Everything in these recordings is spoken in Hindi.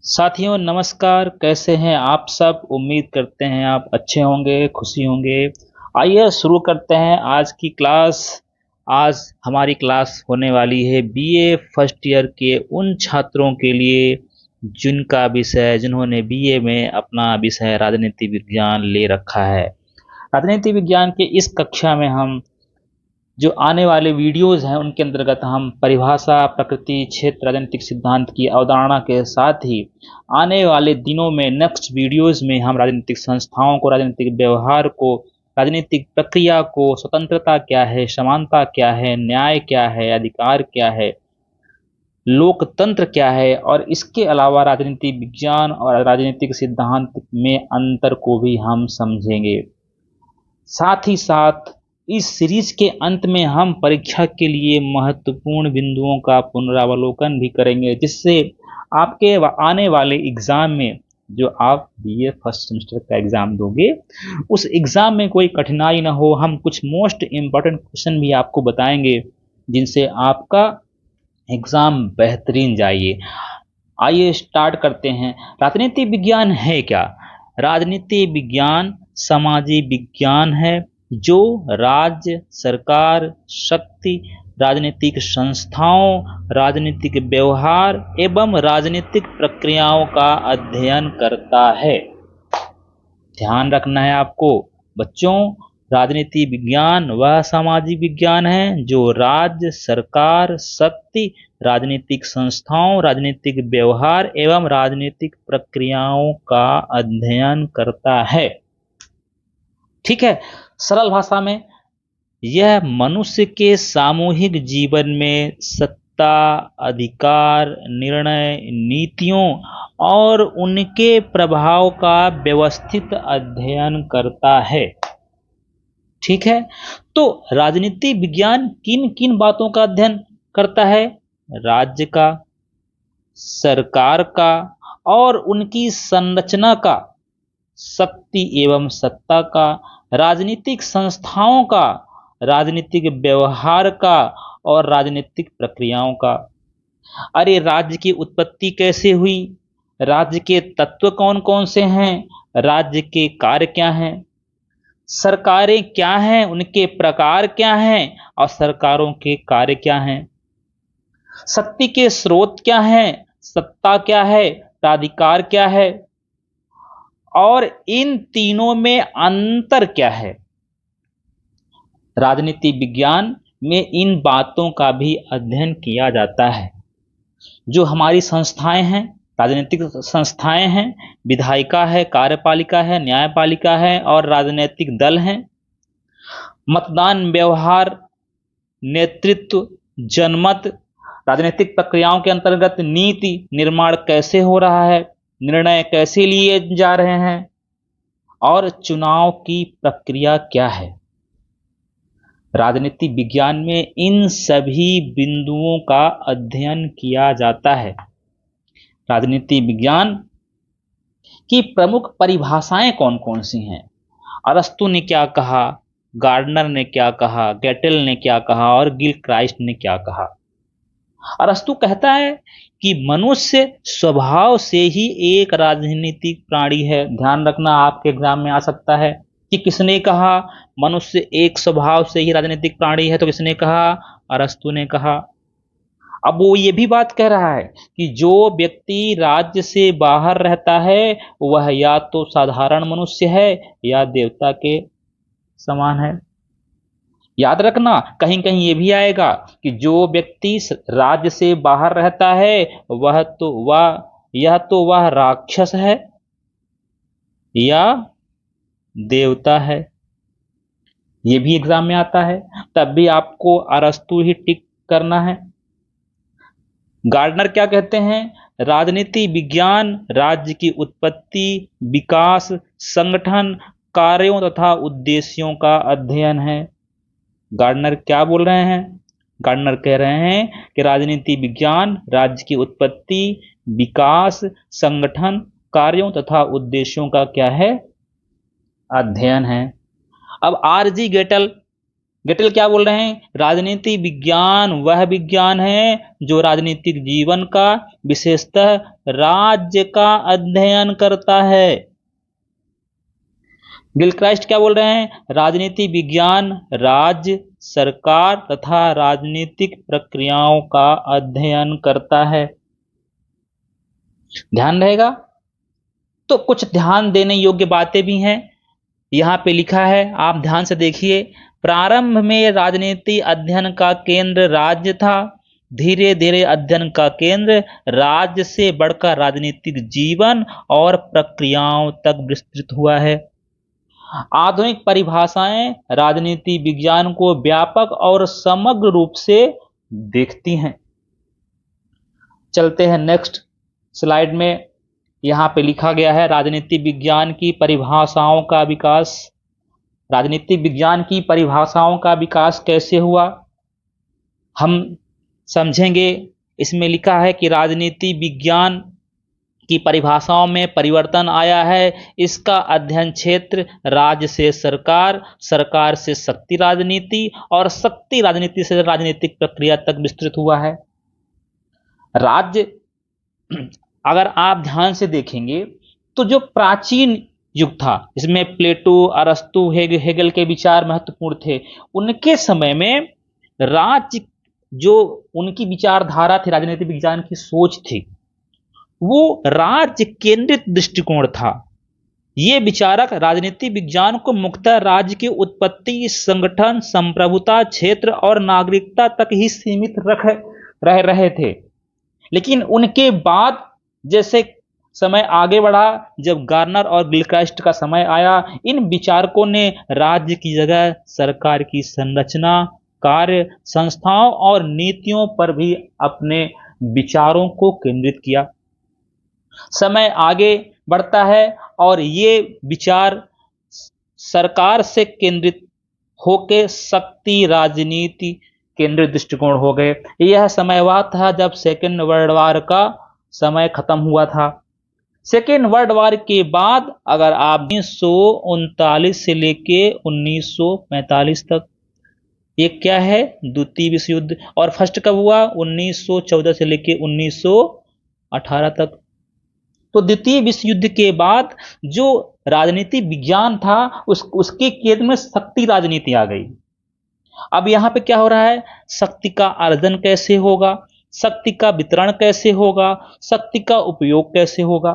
साथियों नमस्कार। कैसे हैं आप सब? उम्मीद करते हैं आप अच्छे होंगे, खुशी होंगे। आइए शुरू करते हैं आज की क्लास। आज हमारी क्लास होने वाली है बीए फर्स्ट ईयर के उन छात्रों के लिए जिन्होंने बीए में अपना विषय राजनीति विज्ञान ले रखा है। राजनीति विज्ञान के इस कक्षा में हम जो आने वाले वीडियोस हैं उनके अंतर्गत हम परिभाषा, प्रकृति, क्षेत्र, राजनीतिक सिद्धांत की अवधारणा के साथ ही आने वाले दिनों में नेक्स्ट वीडियोस में हम राजनीतिक संस्थाओं को, राजनीतिक व्यवहार को, राजनीतिक प्रक्रिया को, स्वतंत्रता क्या है, समानता क्या है, न्याय क्या है, अधिकार क्या है, लोकतंत्र क्या है और इसके अलावा राजनीति विज्ञान और राजनीतिक सिद्धांत में अंतर को भी हम समझेंगे। साथ ही साथ इस सीरीज के अंत में हम परीक्षा के लिए महत्वपूर्ण बिंदुओं का पुनरावलोकन भी करेंगे, जिससे आपके आने वाले एग्जाम में, जो आप बीए फर्स्ट सेमेस्टर का एग्जाम दोगे, उस एग्जाम में कोई कठिनाई ना हो। हम कुछ मोस्ट इम्पोर्टेंट क्वेश्चन भी आपको बताएंगे जिनसे आपका एग्जाम बेहतरीन जाइए। आइए स्टार्ट करते हैं। राजनीति विज्ञान है क्या? राजनीति विज्ञान सामाजिक विज्ञान है जो राज्य, सरकार, शक्ति, राजनीतिक संस्थाओं, राजनीतिक व्यवहार एवं राजनीतिक प्रक्रियाओं का अध्ययन करता है। ध्यान रखना है आपको बच्चों, राजनीति विज्ञान वह सामाजिक विज्ञान है जो राज्य, सरकार, शक्ति, राजनीतिक संस्थाओं, राजनीतिक व्यवहार एवं राजनीतिक प्रक्रियाओं का अध्ययन करता है। ठीक है, सरल भाषा में यह मनुष्य के सामूहिक जीवन में सत्ता, अधिकार, निर्णय, नीतियों और उनके प्रभाव का व्यवस्थित अध्ययन करता है। ठीक है, तो राजनीति विज्ञान किन किन बातों का अध्ययन करता है? राज्य का, सरकार का और उनकी संरचना का, शक्ति एवं सत्ता का, राजनीतिक संस्थाओं का, राजनीतिक व्यवहार का और राजनीतिक प्रक्रियाओं का। अरे राज्य की उत्पत्ति कैसे हुई? राज्य के तत्व कौन कौन से हैं? राज्य के कार्य क्या हैं? सरकारें क्या हैं, उनके प्रकार क्या हैं और सरकारों के कार्य क्या हैं? शक्ति के स्रोत क्या हैं? सत्ता क्या है? प्राधिकार क्या है? और इन तीनों में अंतर क्या है? राजनीति विज्ञान में इन बातों का भी अध्ययन किया जाता है। जो हमारी संस्थाएं हैं, राजनीतिक संस्थाएं हैं, विधायिका है, कार्यपालिका है, न्यायपालिका है और राजनीतिक दल हैं। मतदान, व्यवहार, नेतृत्व, जनमत, राजनीतिक प्रक्रियाओं के अंतर्गत नीति निर्माण कैसे हो रहा है, निर्णय कैसे लिए जा रहे हैं और चुनाव की प्रक्रिया क्या है। राजनीति विज्ञान में इन सभी बिंदुओं का अध्ययन किया जाता है। राजनीति विज्ञान की प्रमुख परिभाषाएं कौन कौन सी हैं? अरस्तु ने क्या कहा, गार्डनर ने क्या कहा, गेटेल ने क्या कहा और गिलक्राइस्ट ने क्या कहा? अरस्तु कहता है कि मनुष्य स्वभाव से ही एक राजनीतिक प्राणी है। ध्यान रखना, आपके एग्जाम में आ सकता है कि किसने कहा मनुष्य एक स्वभाव से ही राजनीतिक प्राणी है, तो किसने कहा? अरस्तु ने कहा। अब वो ये भी बात कह रहा है कि जो व्यक्ति राज्य से बाहर रहता है वह या तो साधारण मनुष्य है या देवता के समान है। याद रखना, कहीं कहीं ये भी आएगा कि जो व्यक्ति राज्य से बाहर रहता है यह तो वह राक्षस है या देवता है। ये भी एग्जाम में आता है, तब भी आपको अरस्तु ही टिक करना है। गार्डनर क्या कहते हैं? राजनीति विज्ञान राज्य की उत्पत्ति, विकास, संगठन, कार्यों तथा उद्देश्यों का अध्ययन है। गार्डनर क्या बोल रहे हैं? गार्डनर कह रहे हैं कि राजनीति विज्ञान राज्य की उत्पत्ति, विकास, संगठन, कार्यों तथा उद्देश्यों का क्या है? अध्ययन है। अब आरजी गेटल गेटेल क्या बोल रहे हैं? राजनीति विज्ञान वह विज्ञान है जो राजनीतिक जीवन का, विशेषतः राज्य का अध्ययन करता है। गिलक्राइस्ट क्या बोल रहे हैं? राजनीति विज्ञान राज्य, सरकार तथा राजनीतिक प्रक्रियाओं का अध्ययन करता है। ध्यान रहेगा? तो कुछ ध्यान देने योग्य बातें भी हैं। यहां पे लिखा है, आप ध्यान से देखिए। प्रारंभ में राजनीति अध्ययन का केंद्र राज्य था। धीरे धीरे अध्ययन का केंद्र राज्य से बढ़कर राजनीतिक जीवन और प्रक्रियाओं तक विस्तृत हुआ है। आधुनिक परिभाषाएं राजनीति विज्ञान को व्यापक और समग्र रूप से देखती हैं। चलते हैं नेक्स्ट स्लाइड में। यहां पे लिखा गया है, राजनीति विज्ञान की परिभाषाओं का विकास। राजनीति विज्ञान की परिभाषाओं का विकास कैसे हुआ, हम समझेंगे। इसमें लिखा है कि राजनीति विज्ञान की परिभाषाओं में परिवर्तन आया है। इसका अध्ययन क्षेत्र राज्य से सरकार, सरकार से शक्ति राजनीति और शक्ति राजनीति से राजनीतिक प्रक्रिया तक विस्तृत हुआ है। राज्य, अगर आप ध्यान से देखेंगे तो जो प्राचीन युग था, इसमें प्लेटो, अरस्तु, हेगल के विचार महत्वपूर्ण थे। उनके समय में राज्य, जो उनकी विचारधारा थी, राजनीतिक विज्ञान की सोच थी, वो राज्य केंद्रित दृष्टिकोण था। ये विचारक राजनीति विज्ञान को मुख्यतः राज्य की उत्पत्ति, संगठन, संप्रभुता, क्षेत्र और नागरिकता तक ही सीमित रह रहे थे। लेकिन उनके बाद जैसे समय आगे बढ़ा, जब गार्नर और गिलक्राइस्ट का समय आया, इन विचारकों ने राज्य की जगह सरकार की संरचना, कार्य, संस्थाओं और नीतियों पर भी अपने विचारों को केंद्रित किया। समय आगे बढ़ता है और ये विचार सरकार से केंद्रित होकर शक्ति राजनीति केंद्रित दृष्टिकोण हो गए। यह समय वह था जब सेकेंड वर्ल्ड वॉर का समय खत्म हुआ था। सेकेंड वर्ल्ड वॉर के बाद अगर आप 1939 से लेके 1945 तक, ये क्या है? द्वितीय विश्व युद्ध। और फर्स्ट कब हुआ? 1914 से लेके 1918 तक। तो द्वितीय विश्व युद्ध के बाद जो राजनीति विज्ञान था, उसके केंद्र में शक्ति राजनीति आ गई। अब यहां पे क्या हो रहा है? शक्ति का अर्जन कैसे होगा, शक्ति का वितरण कैसे होगा, शक्ति का उपयोग कैसे होगा।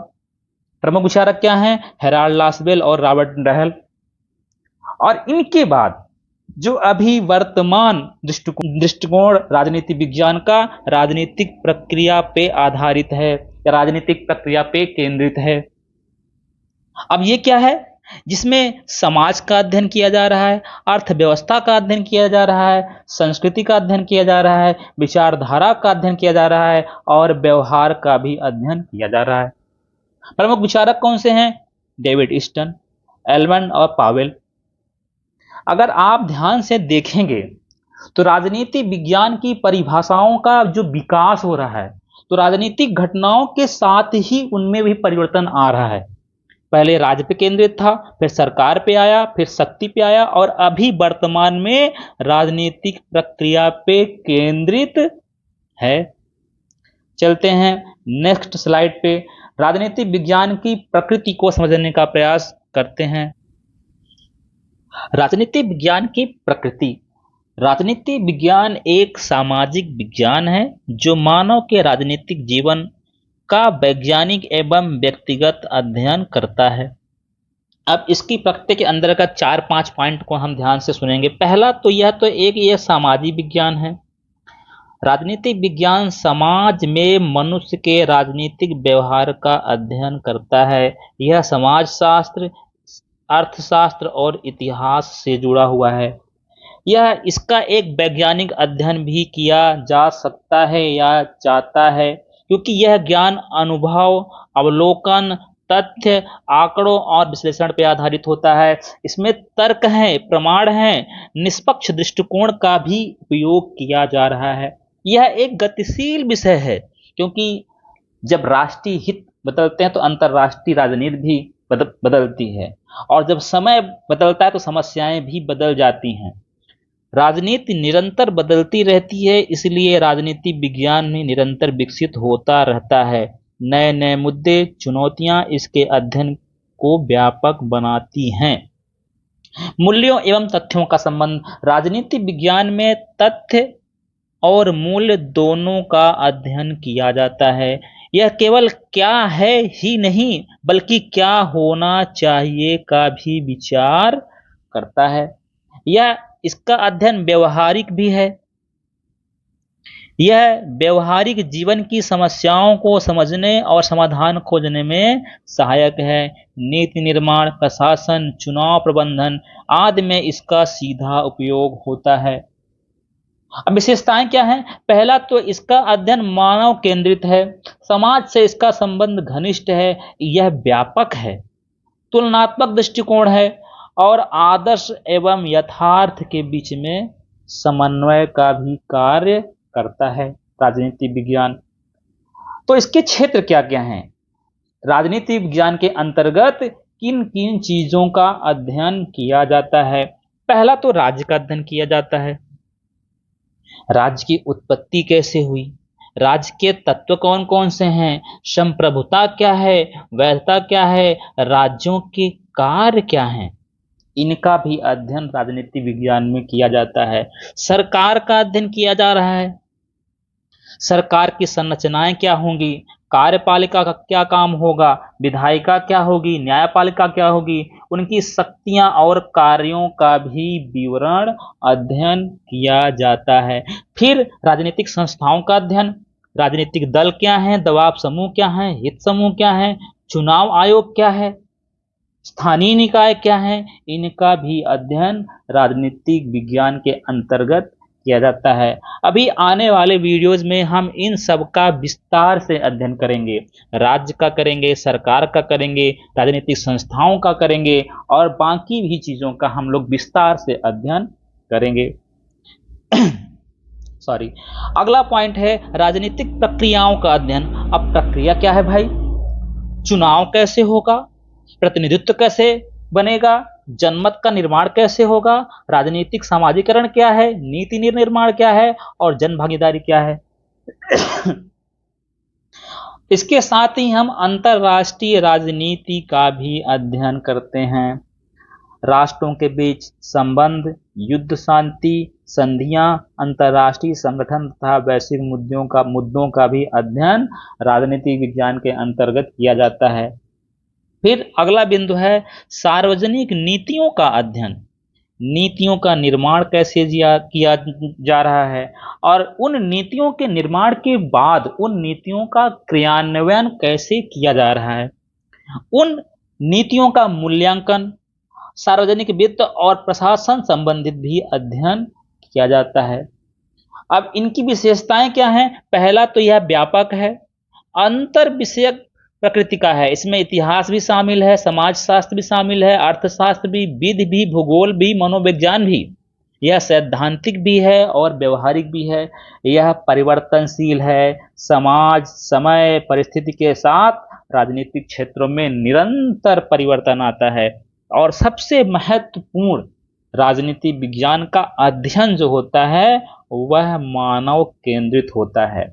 प्रमुख विचारक क्या हैं? हेराल्ड लासवेल और रॉबर्ट डहल। और इनके बाद जो अभी वर्तमान दृष्टिकोण राजनीति विज्ञान का राजनीतिक प्रक्रिया पे आधारित है, राजनीतिक प्रक्रिया पे केंद्रित है। अब ये क्या है? जिसमें समाज का अध्ययन किया जा रहा है, अर्थव्यवस्था का अध्ययन किया जा रहा है, संस्कृति का अध्ययन किया जा रहा है, विचारधारा का अध्ययन किया जा रहा है और व्यवहार का भी अध्ययन किया जा रहा है। प्रमुख विचारक कौन से हैं? डेविड ईस्टन, एल्मंड और पावेल। अगर आप ध्यान से देखेंगे तो राजनीति विज्ञान की परिभाषाओं का जो विकास हो रहा है, तो राजनीतिक घटनाओं के साथ ही उनमें भी परिवर्तन आ रहा है। पहले राज्य पे केंद्रित था, फिर सरकार पे आया, फिर शक्ति पे आया और अभी वर्तमान में राजनीतिक प्रक्रिया पे केंद्रित है। चलते हैं नेक्स्ट स्लाइड पे। राजनीति विज्ञान की प्रकृति को समझने का प्रयास करते हैं। राजनीति विज्ञान की प्रकृति। राजनीति विज्ञान एक सामाजिक विज्ञान है जो मानव के राजनीतिक जीवन का वैज्ञानिक एवं व्यक्तिगत अध्ययन करता है। अब इसकी प्रकृति के अंतर्गत 4-5 पॉइंट को हम ध्यान से सुनेंगे। पहला तो यह सामाजिक विज्ञान है। राजनीतिक विज्ञान समाज में मनुष्य के राजनीतिक व्यवहार का अध्ययन करता है। यह समाजशास्त्र, अर्थशास्त्र और इतिहास से जुड़ा हुआ है। यह इसका एक वैज्ञानिक अध्ययन भी किया जा सकता है या जाता है, क्योंकि यह ज्ञान अनुभव, अवलोकन, तथ्य, आंकड़ों और विश्लेषण पर आधारित होता है। इसमें तर्क है, प्रमाण है, निष्पक्ष दृष्टिकोण का भी उपयोग किया जा रहा है। यह एक गतिशील विषय है, क्योंकि जब राष्ट्रीय हित बदलते हैं तो अंतर्राष्ट्रीय राजनीति भी बदलती है, और जब समय बदलता है तो समस्याएं भी बदल जाती हैं। राजनीति निरंतर बदलती रहती है, इसलिए राजनीति विज्ञान भी निरंतर विकसित होता रहता है। नए नए मुद्दे, चुनौतियां इसके अध्ययन को व्यापक बनाती हैं। मूल्यों एवं तथ्यों का संबंध। राजनीति विज्ञान में तथ्य और मूल्य दोनों का अध्ययन किया जाता है। यह केवल क्या है ही नहीं, बल्कि क्या होना चाहिए का भी विचार करता है। यह इसका अध्ययन व्यवहारिक भी है। यह व्यवहारिक जीवन की समस्याओं को समझने और समाधान खोजने में सहायक है। नीति निर्माण, प्रशासन, चुनाव प्रबंधन आदि में इसका सीधा उपयोग होता है। अब विशेषताएं क्या हैं? पहला तो इसका अध्ययन मानव केंद्रित है। समाज से इसका संबंध घनिष्ठ है। यह व्यापक है, तुलनात्मक दृष्टिकोण है और आदर्श एवं यथार्थ के बीच में समन्वय का भी कार्य करता है राजनीति विज्ञान। तो इसके क्षेत्र क्या क्या हैं? राजनीति विज्ञान के अंतर्गत किन किन चीजों का अध्ययन किया जाता है? पहला तो राज्य का अध्ययन किया जाता है। राज्य की उत्पत्ति कैसे हुई, राज्य के तत्व कौन कौन से हैं, संप्रभुता क्या है, वैधता क्या है, राज्यों के कार्य क्या हैं, इनका भी अध्ययन राजनीति विज्ञान में किया जाता है। सरकार का अध्ययन किया जा रहा है। सरकार की संरचनाएं क्या होंगी, कार्यपालिका का क्या काम होगा, विधायिका क्या होगी, न्यायपालिका क्या होगी, उनकी शक्तियां और कार्यों का भी विवरण अध्ययन किया जाता है। फिर राजनीतिक संस्थाओं का अध्ययन, राजनीतिक दल क्या हैं, दबाव समूह क्या हैं, हित समूह क्या हैं, चुनाव आयोग क्या है, स्थानीय निकाय क्या है, इनका भी अध्ययन राजनीतिक विज्ञान के अंतर्गत किया जाता है। अभी आने वाले वीडियोज में हम इन सब का विस्तार से अध्ययन करेंगे। राज्य का करेंगे, सरकार का करेंगे, राजनीतिक संस्थाओं का करेंगे और बाकी भी चीजों का हम लोग विस्तार से अध्ययन करेंगे। सॉरी। अगला पॉइंट है राजनीतिक प्रक्रियाओं का अध्ययन। अब प्रक्रिया क्या है भाई? चुनाव कैसे होगा, प्रतिनिधित्व कैसे बनेगा, जनमत का निर्माण कैसे होगा, राजनीतिक सामाजिकरण क्या है, नीति निर्माण क्या है और जन भागीदारी क्या है। इसके साथ ही हम अंतरराष्ट्रीय राजनीति का भी अध्ययन करते हैं। राष्ट्रों के बीच संबंध, युद्ध शांति संधियां, अंतरराष्ट्रीय संगठन तथा वैश्विक मुद्दों का भी अध्ययन राजनीति विज्ञान के अंतर्गत किया जाता है। फिर अगला बिंदु है सार्वजनिक नीतियों का अध्ययन। नीतियों का निर्माण कैसे किया जा रहा है और उन नीतियों के निर्माण के बाद उन नीतियों का क्रियान्वयन कैसे किया जा रहा है। उन नीतियों का मूल्यांकन, सार्वजनिक वित्त और प्रशासन संबंधित भी अध्ययन किया जाता है। अब इनकी विशेषताएं क्या हैं? पहला तो यह व्यापक है, अंतर विषयक प्रकृति का है। इसमें इतिहास भी शामिल है, समाज शास्त्र भी शामिल है, अर्थशास्त्र भी, विधि भी, भूगोल भी, मनोविज्ञान भी। यह सैद्धांतिक भी है और व्यवहारिक भी है। यह परिवर्तनशील है, समाज समय परिस्थिति के साथ राजनीतिक क्षेत्रों में निरंतर परिवर्तन आता है। और सबसे महत्वपूर्ण राजनीति विज्ञान का अध्ययन जो होता है वह मानव केंद्रित होता है।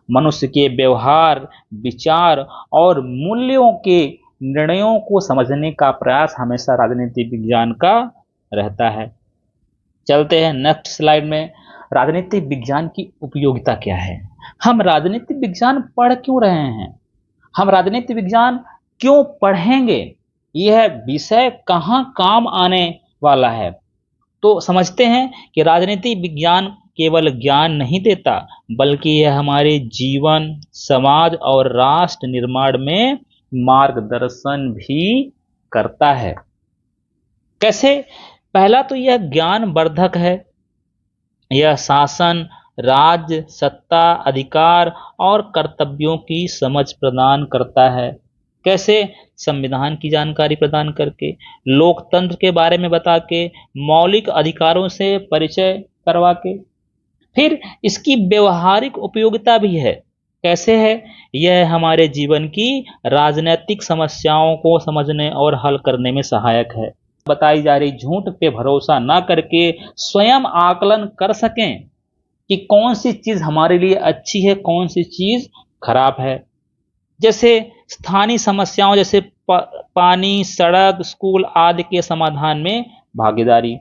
मनुष्य के व्यवहार, विचार और मूल्यों के निर्णयों को समझने का प्रयास हमेशा राजनीति विज्ञान का रहता है। चलते हैं नेक्स्ट स्लाइड में। राजनीति विज्ञान की उपयोगिता क्या है? हम राजनीति विज्ञान पढ़ क्यों रहे हैं? हम राजनीति विज्ञान क्यों पढ़ेंगे? यह विषय कहाँ काम आने वाला है? तो समझते हैं कि राजनीति विज्ञान केवल ज्ञान नहीं देता, बल्कि यह हमारे जीवन, समाज और राष्ट्र निर्माण में मार्गदर्शन भी करता है। कैसे? पहला तो यह ज्ञानवर्धक है। यह शासन, राज्य, सत्ता, अधिकार और कर्तव्यों की समझ प्रदान करता है। कैसे? संविधान की जानकारी प्रदान करके, लोकतंत्र के बारे में बता के, मौलिक अधिकारों से परिचय करवा के। फिर इसकी व्यवहारिक उपयोगिता भी है। कैसे है? यह हमारे जीवन की राजनीतिक समस्याओं को समझने और हल करने में सहायक है। बताई जा रही झूठ पे भरोसा ना करके स्वयं आकलन कर सकें कि कौन सी चीज हमारे लिए अच्छी है, कौन सी चीज खराब है। जैसे स्थानीय समस्याओं जैसे पानी, सड़क, स्कूल आदि के समाधान में भागीदारी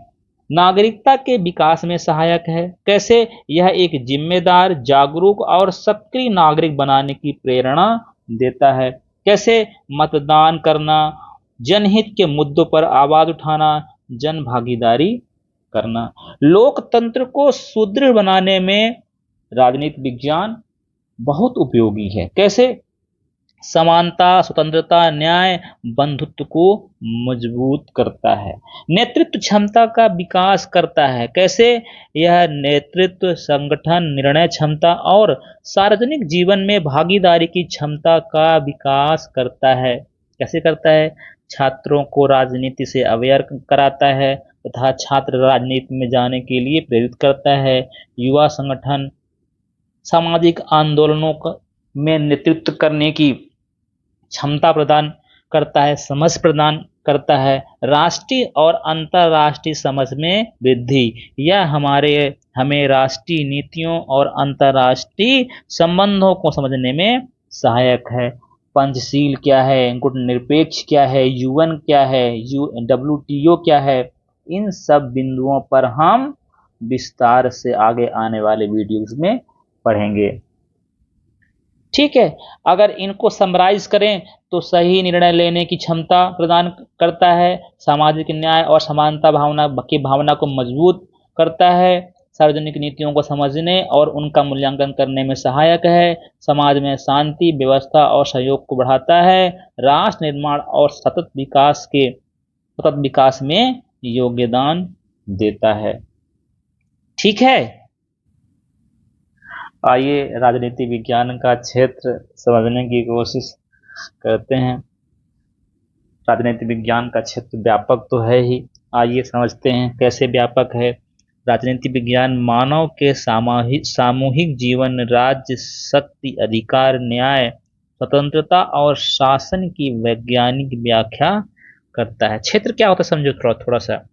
नागरिकता के विकास में सहायक है। कैसे? यह एक जिम्मेदार, जागरूक और सक्रिय नागरिक बनाने की प्रेरणा देता है। कैसे? मतदान करना, जनहित के मुद्दों पर आवाज उठाना, जन भागीदारी करना। लोकतंत्र को सुदृढ़ बनाने में राजनीति विज्ञान बहुत उपयोगी है। कैसे? समानता, स्वतंत्रता, न्याय, बंधुत्व को मजबूत करता है। नेतृत्व क्षमता का विकास करता है। कैसे? यह नेतृत्व, संगठन, निर्णय क्षमता और सार्वजनिक जीवन में भागीदारी की क्षमता का विकास करता है। कैसे करता है? छात्रों को राजनीति से अवेयर कराता है तथा छात्र राजनीति में जाने के लिए प्रेरित करता है। युवा संगठन सामाजिक आंदोलनों में नेतृत्व करने की क्षमता प्रदान करता है, समझ प्रदान करता है। राष्ट्रीय और अंतर्राष्ट्रीय समझ में वृद्धि, यह हमें राष्ट्रीय नीतियों और अंतर्राष्ट्रीय संबंधों को समझने में सहायक है। पंचशील क्या है, गुटनिरपेक्ष क्या है, यूएन क्या है, WTO क्या है, इन सब बिंदुओं पर हम विस्तार से आगे आने वाले वीडियोस में पढ़ेंगे। ठीक है, अगर इनको समराइज करें तो सही निर्णय लेने की क्षमता प्रदान करता है, सामाजिक न्याय और समानता की भावना को मजबूत करता है, सार्वजनिक नीतियों को समझने और उनका मूल्यांकन करने में सहायक है, समाज में शांति, व्यवस्था और सहयोग को बढ़ाता है, राष्ट्र निर्माण और सतत विकास में योगदान देता है। ठीक है, आइए राजनीति विज्ञान का क्षेत्र समझने की कोशिश करते हैं। राजनीति विज्ञान का क्षेत्र व्यापक तो है ही, आइए समझते हैं कैसे व्यापक है। राजनीति विज्ञान मानव के सामूहिक जीवन, राज्य, शक्ति, अधिकार, न्याय, स्वतंत्रता और शासन की वैज्ञानिक व्याख्या करता है। क्षेत्र क्या होता है समझो थोड़ा सा।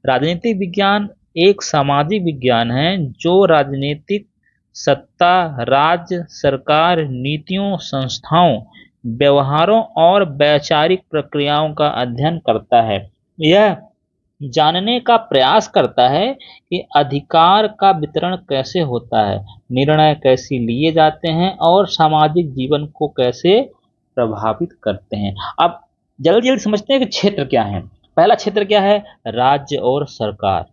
राजनीतिक विज्ञान एक सामाजिक विज्ञान है जो राजनीतिक सत्ता, राज्य, सरकार, नीतियों, संस्थाओं, व्यवहारों और वैचारिक प्रक्रियाओं का अध्ययन करता है। यह जानने का प्रयास करता है कि अधिकार का वितरण कैसे होता है, निर्णय कैसे लिए जाते हैं और सामाजिक जीवन को कैसे प्रभावित करते हैं। अब जल्दी समझते हैं कि क्षेत्र क्या है। पहला क्षेत्र क्या है? राज्य और सरकार।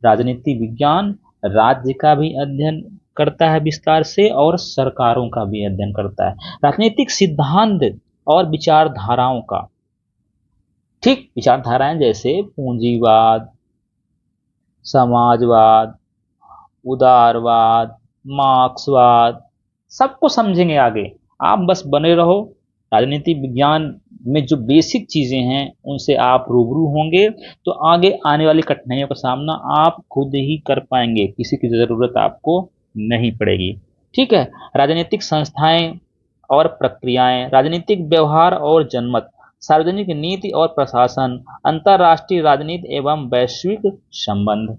राजनीति विज्ञान राज्य का भी अध्ययन करता है विस्तार से और सरकारों का भी अध्ययन करता है। राजनीतिक सिद्धांत और विचारधाराओं का, ठीक, विचारधाराएं जैसे पूंजीवाद, समाजवाद, उदारवाद, मार्क्सवाद, सबको समझेंगे आगे। आप बस बने रहो। राजनीति विज्ञान में जो बेसिक चीजें हैं उनसे आप रूबरू होंगे तो आगे आने वाली कठिनाइयों का सामना आप खुद ही कर पाएंगे, किसी की जरूरत आपको नहीं पड़ेगी। ठीक है, राजनीतिक संस्थाएं और प्रक्रियाएं, राजनीतिक व्यवहार और जनमत, सार्वजनिक नीति और प्रशासन, अंतर्राष्ट्रीय राजनीति एवं वैश्विक संबंध।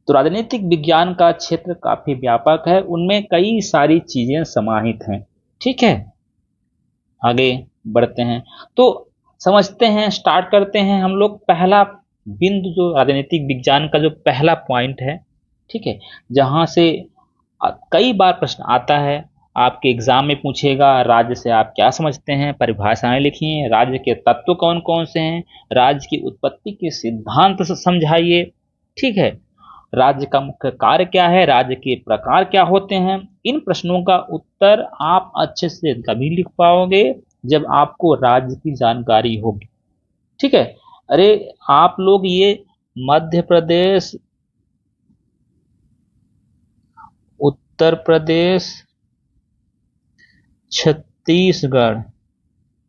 तो राजनीतिक विज्ञान का क्षेत्र काफी व्यापक है, उनमें कई सारी चीजें समाहित हैं। ठीक है, आगे बढ़ते हैं तो समझते हैं, स्टार्ट करते हैं हम लोग। पहला बिंदु जो राजनीतिक विज्ञान का जो पहला पॉइंट है, ठीक है, जहां से कई बार प्रश्न आता है, आपके एग्जाम में पूछेगा राज्य से आप क्या समझते हैं, परिभाषाएं लिखिए, राज्य के तत्व कौन कौन से हैं, राज्य की उत्पत्ति के सिद्धांत समझाइए। ठीक है, राज्य का मुख्य कार्य क्या है, राज्य के प्रकार क्या होते हैं। इन प्रश्नों का उत्तर आप अच्छे से तभी लिख पाओगे जब आपको राज्य की जानकारी होगी। ठीक है, अरे आप लोग ये मध्य प्रदेश, उत्तर प्रदेश, छत्तीसगढ़,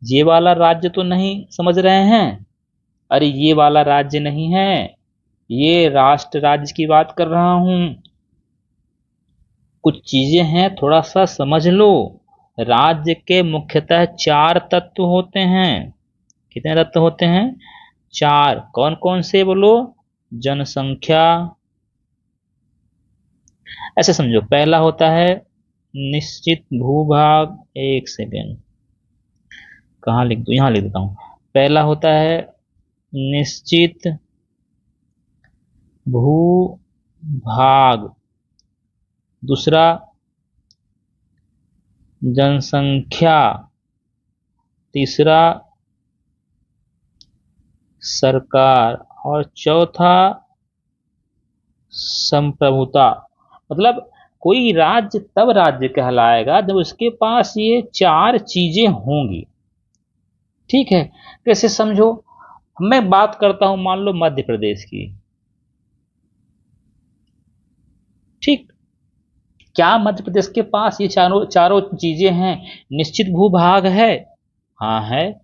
ये वाला राज्य तो नहीं समझ रहे हैं? अरे ये वाला राज्य नहीं है, ये राष्ट्र राज्य की बात कर रहा हूं। कुछ चीजें हैं, थोड़ा सा समझ लो। राज्य के मुख्यतः 4 तत्व होते हैं। कितने तत्व होते हैं? 4 कौन कौन से बोलो? जनसंख्या। ऐसे समझो, पहला होता है निश्चित भूभाग। एक सेकेंड, कहाँ लिख दूं? यहाँ लिख देता हूं। पहला होता है निश्चित भूभाग, दूसरा जनसंख्या, तीसरा सरकार, और चौथा संप्रभुता। मतलब कोई राज्य तब राज्य कहलाएगा जब उसके पास ये 4 चीजें होंगी। ठीक है, कैसे समझो? मैं बात करता हूं मान लो मध्य प्रदेश की। ठीक, क्या मध्य प्रदेश के पास ये चारों चारों चीजें हैं? निश्चित भूभाग है, हाँ है।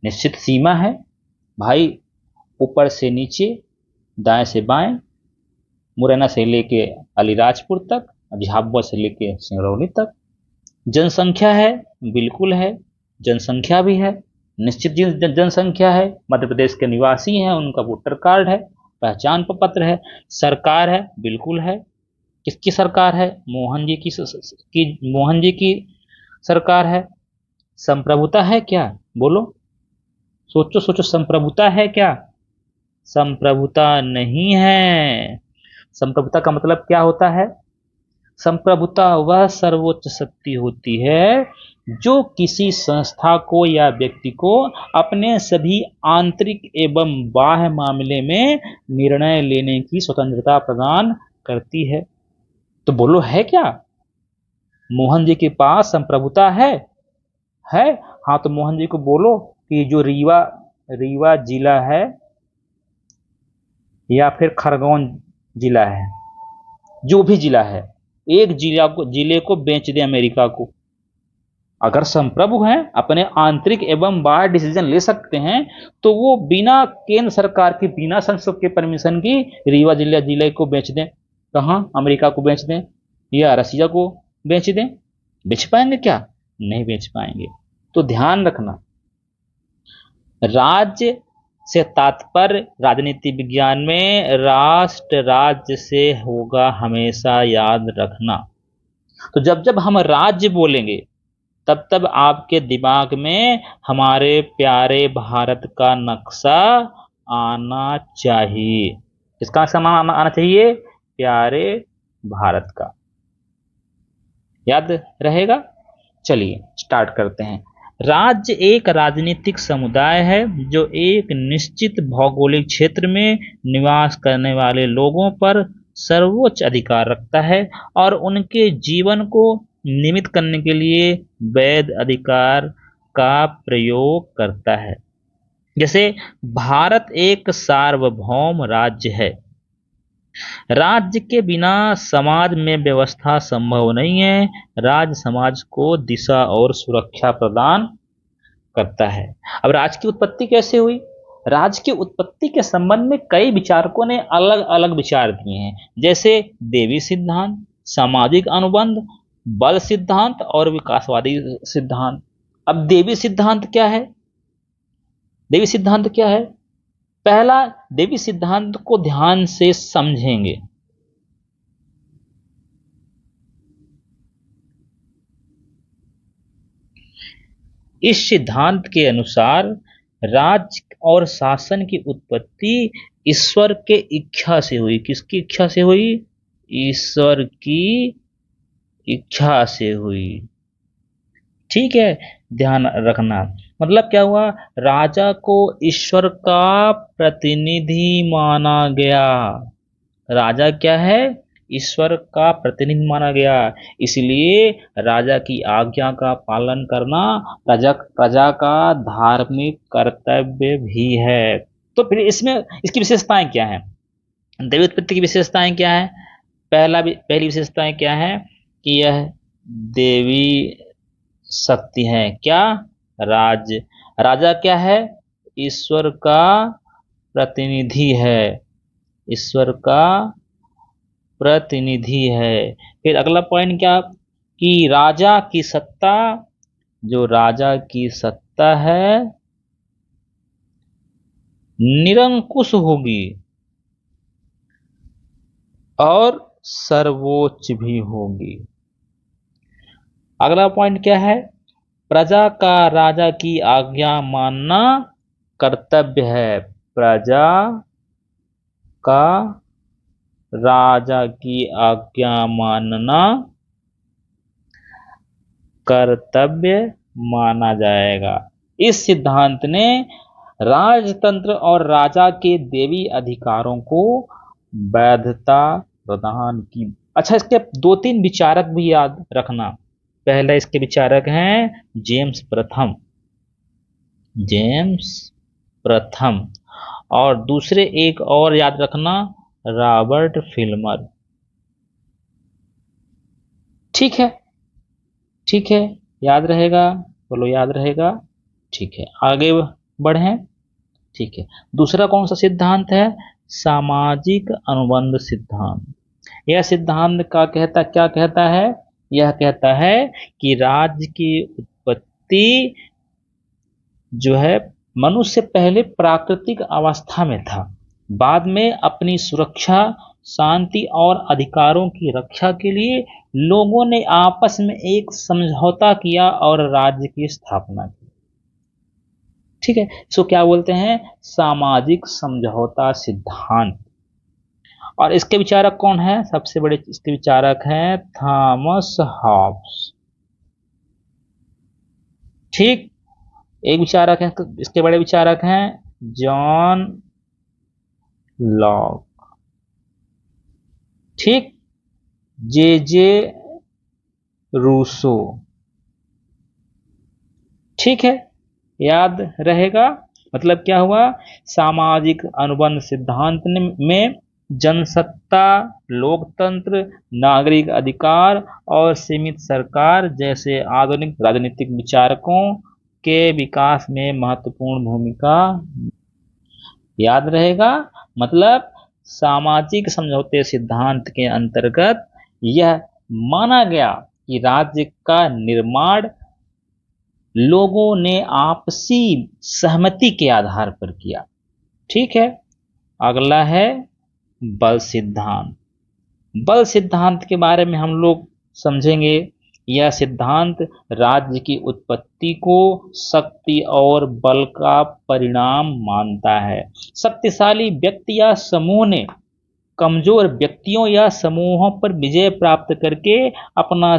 निश्चित सीमा है भाई, ऊपर से नीचे, दाएं से बाएं, मुरैना से लेके अलीराजपुर तक, झाबुआ से लेके सिंगरौली तक। जनसंख्या है, बिल्कुल है, जनसंख्या भी है, निश्चित जनसंख्या है, मध्य प्रदेश के निवासी हैं, उनका वोटर कार्ड है, पहचान पत्र है। सरकार है, बिल्कुल है। किसकी सरकार है? मोहन जी की मोहन जी की सरकार है। संप्रभुता है क्या? बोलो, सोचो सोचो, संप्रभुता है क्या? संप्रभुता नहीं है। संप्रभुता का मतलब क्या होता है? संप्रभुता वह सर्वोच्च शक्ति होती है जो किसी संस्था को या व्यक्ति को अपने सभी आंतरिक एवं बाह्य मामले में निर्णय लेने की स्वतंत्रता प्रदान करती है। तो बोलो, है क्या? मोहन जी के पास संप्रभुता है। हाँ, तो मोहन जी को बोलो कि जो रीवा रीवा जिला है या फिर खरगोन जिला है, जो भी जिला है, एक जिले को बेच दे अमेरिका को। अगर संप्रभु हैं, अपने आंतरिक एवं बाह्य डिसीजन ले सकते हैं, तो वो बिना केंद्र सरकार की, बिना संसद के परमिशन की रीवा जिले को बेच दें। कहाँ? अमेरिका को बेच दें या रसिया को बेच दें। बेच पाएंगे क्या? नहीं बेच पाएंगे। तो ध्यान रखना, राज्य से तात्पर्य राजनीति विज्ञान में राष्ट्र राज्य से होगा, हमेशा याद रखना। तो जब जब हम राज्य बोलेंगे, तब तब आपके दिमाग में हमारे प्यारे भारत का नक्शा आना चाहिए। किसका नक्शा आना चाहिए? प्यारे भारत का। याद रहेगा? चलिए स्टार्ट करते हैं। राज्य एक राजनीतिक समुदाय है जो एक निश्चित भौगोलिक क्षेत्र में निवास करने वाले लोगों पर सर्वोच्च अधिकार रखता है और उनके जीवन को नियमित करने के लिए वैध अधिकार का प्रयोग करता है। जैसे भारत एक सार्वभौम राज्य है। राज्य के बिना समाज में व्यवस्था संभव नहीं है। राज्य समाज को दिशा और सुरक्षा प्रदान करता है। अब राज्य की उत्पत्ति कैसे हुई? राज्य की उत्पत्ति के संबंध में कई विचारकों ने अलग अलग विचार दिए हैं, जैसे देवी सिद्धांत, सामाजिक अनुबंध, बल सिद्धांत और विकासवादी सिद्धांत। अब देवी सिद्धांत क्या है? देवी सिद्धांत क्या है? पहला, देवी सिद्धांत को ध्यान से समझेंगे। इस सिद्धांत के अनुसार राज्य और शासन की उत्पत्ति ईश्वर के इच्छा से हुई। किसकी इच्छा से हुई? ईश्वर की इच्छा से हुई। ठीक है, ध्यान रखना। मतलब क्या हुआ? राजा को ईश्वर का प्रतिनिधि माना गया। राजा क्या है? ईश्वर का प्रतिनिधि माना गया। इसलिए राजा की आज्ञा का पालन करना प्रजा का धार्मिक कर्तव्य भी है। तो फिर इसमें इसकी विशेषताएं क्या है? देवी उत्पत्ति की विशेषताएं क्या है? पहली विशेषताएं क्या है? कि यह देवी शक्ति है। क्या? राजा क्या है? ईश्वर का प्रतिनिधि है। ईश्वर का प्रतिनिधि है। फिर अगला पॉइंट क्या? कि राजा की सत्ता, जो राजा की सत्ता है निरंकुश होगी और सर्वोच्च भी होगी। अगला पॉइंट क्या है? प्रजा का राजा की आज्ञा मानना कर्तव्य है। प्रजा का राजा की आज्ञा मानना कर्तव्य माना जाएगा। इस सिद्धांत ने राजतंत्र और राजा के देवी अधिकारों को वैधता प्रदान की। अच्छा, इसके दो तीन विचारक भी याद रखना। पहले इसके विचारक हैं जेम्स प्रथम, जेम्स प्रथम, और दूसरे एक और याद रखना, रॉबर्ट फिल्मर। ठीक है, ठीक है, याद रहेगा, बोलो याद रहेगा। ठीक है, आगे बढ़ें। ठीक है, दूसरा कौन सा सिद्धांत है? सामाजिक अनुबंध सिद्धांत। यह सिद्धांत क्या कहता है? यह कहता है कि राज्य की उत्पत्ति जो है मनुष्य पहले प्राकृतिक अवस्था में था, बाद में अपनी सुरक्षा, शांति और अधिकारों की रक्षा के लिए लोगों ने आपस में एक समझौता किया और राज्य की स्थापना की। ठीक है, इसको क्या बोलते हैं? सामाजिक समझौता सिद्धांत। और इसके विचारक कौन है? सबसे बड़े इसके विचारक हैं थॉमस हॉब्स। ठीक, एक विचारक है, इसके बड़े विचारक हैं जॉन लॉक। ठीक, जे जे रूसो। ठीक है, याद रहेगा। मतलब क्या हुआ? सामाजिक अनुबंध सिद्धांत में जनसत्ता, लोकतंत्र, नागरिक अधिकार और सीमित सरकार जैसे आधुनिक राजनीतिक विचारकों के विकास में महत्वपूर्ण भूमिका। याद रहेगा। मतलब सामाजिक समझौते सिद्धांत के अंतर्गत यह माना गया कि राज्य का निर्माण लोगों ने आपसी सहमति के आधार पर किया। ठीक है, अगला है बल सिद्धांत। बल सिद्धांत के बारे में हम लोग समझेंगे। यह सिद्धांत राज्य की उत्पत्ति को शक्ति और बल का परिणाम मानता है। शक्तिशाली व्यक्ति या समूह ने कमजोर व्यक्तियों या समूहों पर विजय प्राप्त करके अपना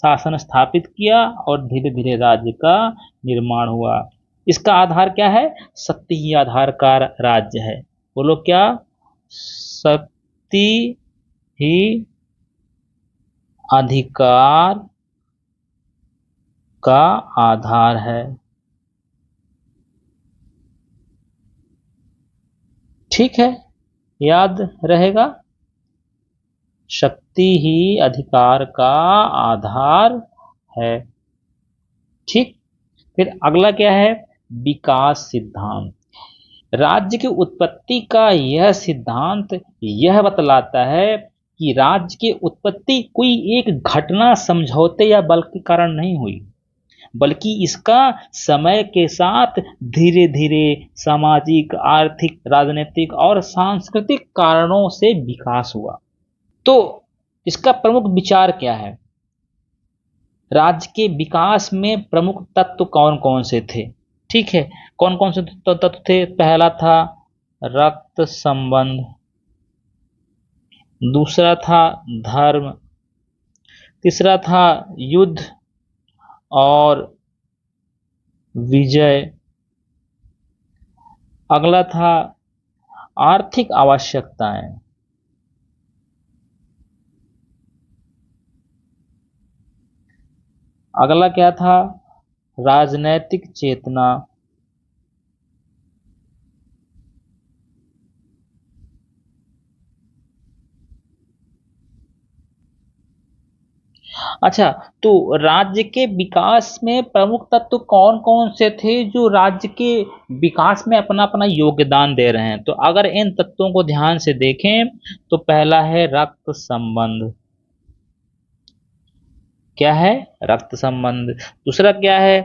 शासन स्थापित किया और धीरे धीरे राज्य का निर्माण हुआ। इसका आधार क्या है? शक्ति ही आधार का राज्य है। बोलो क्या? शक्ति ही अधिकार का आधार है। ठीक है, याद रहेगा। शक्ति ही अधिकार का आधार है। ठीक, फिर अगला क्या है? विकास सिद्धांत। राज्य की उत्पत्ति का यह सिद्धांत यह बतलाता है कि राज्य की उत्पत्ति कोई एक घटना, समझौते या बल के कारण नहीं हुई, बल्कि इसका समय के साथ धीरे धीरे सामाजिक, आर्थिक, राजनीतिक और सांस्कृतिक कारणों से विकास हुआ। तो इसका प्रमुख विचार क्या है? राज्य के विकास में प्रमुख तत्व कौन कौन से थे? ठीक है, कौन कौन से तत्व थे? पहला था रक्त संबंध, दूसरा था धर्म, तीसरा था युद्ध और विजय, अगला था आर्थिक आवश्यकताएं, अगला क्या था? राजनैतिक चेतना, अच्छा, तो राज्य के विकास में प्रमुख तत्व कौन कौन से थे जो राज्य के विकास में अपना अपना योगदान दे रहे हैं? तो अगर इन तत्वों को ध्यान से देखें तो पहला है रक्त संबंध। क्या है? रक्त संबंध। दूसरा क्या है?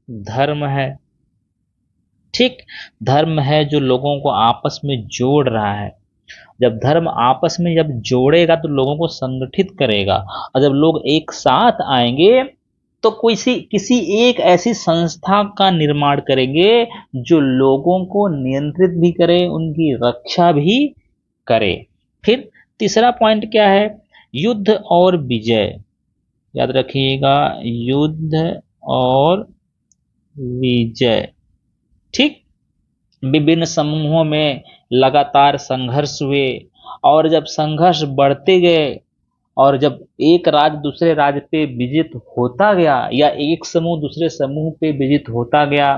धर्म है। ठीक, धर्म है जो लोगों को आपस में जोड़ रहा है। जब धर्म आपस में जब जोड़ेगा तो लोगों को संगठित करेगा, और जब लोग एक साथ आएंगे तो किसी एक ऐसी संस्था का निर्माण करेंगे जो लोगों को नियंत्रित भी करे, उनकी रक्षा भी करे। फिर तीसरा पॉइंट क्या है? युद्ध और विजय। याद रखिएगा, युद्ध और विजय। ठीक, विभिन्न समूहों में लगातार संघर्ष हुए, और जब संघर्ष बढ़ते गए और जब एक राज्य दूसरे राज्य पे विजित होता गया या एक समूह दूसरे समूह पे विजित होता गया,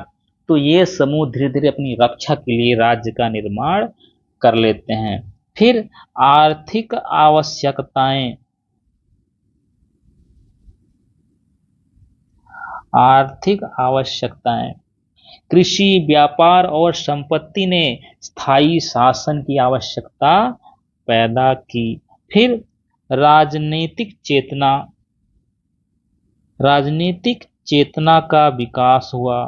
तो ये समूह धीरे धीरे अपनी रक्षा के लिए राज्य का निर्माण कर लेते हैं। फिर आर्थिक आवश्यकताएं। आर्थिक आवश्यकताएं, कृषि, व्यापार और संपत्ति ने स्थायी शासन की आवश्यकता पैदा की। फिर राजनीतिक चेतना। राजनीतिक चेतना का विकास हुआ।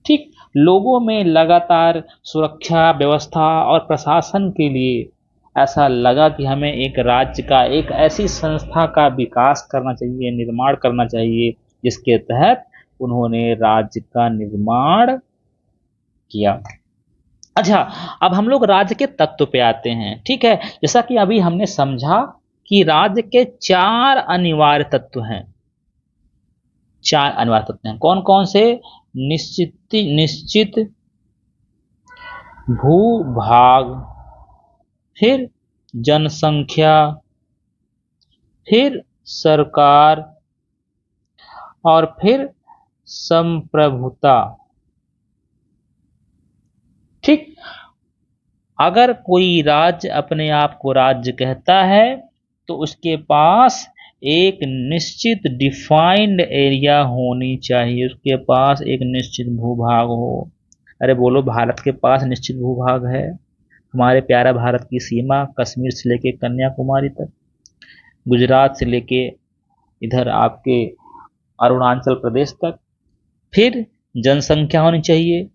ठीक, लोगों में लगातार सुरक्षा व्यवस्था और प्रशासन के लिए ऐसा लगा कि हमें एक राज्य का, एक ऐसी संस्था का विकास करना चाहिए, निर्माण करना चाहिए, जिसके तहत उन्होंने राज्य का निर्माण किया। अच्छा, अब हम लोग राज्य के तत्व पे आते हैं। ठीक है, जैसा कि अभी हमने समझा कि राज्य के 4 अनिवार्य तत्व हैं। 4 अनिवार्य तत्व हैं, कौन कौन से? निश्चित भूभाग, फिर जनसंख्या, फिर सरकार, और फिर संप्रभुता। ठीक, अगर कोई राज्य अपने आप को राज्य कहता है तो उसके पास एक निश्चित डिफाइंड एरिया होनी चाहिए, उसके पास एक निश्चित भूभाग हो। अरे बोलो, भारत के पास निश्चित भूभाग है। हमारे प्यारा भारत की सीमा कश्मीर से लेके कन्याकुमारी तक, गुजरात से लेके इधर आपके अरुणाचल प्रदेश तक। फिर जनसंख्या होनी चाहिए,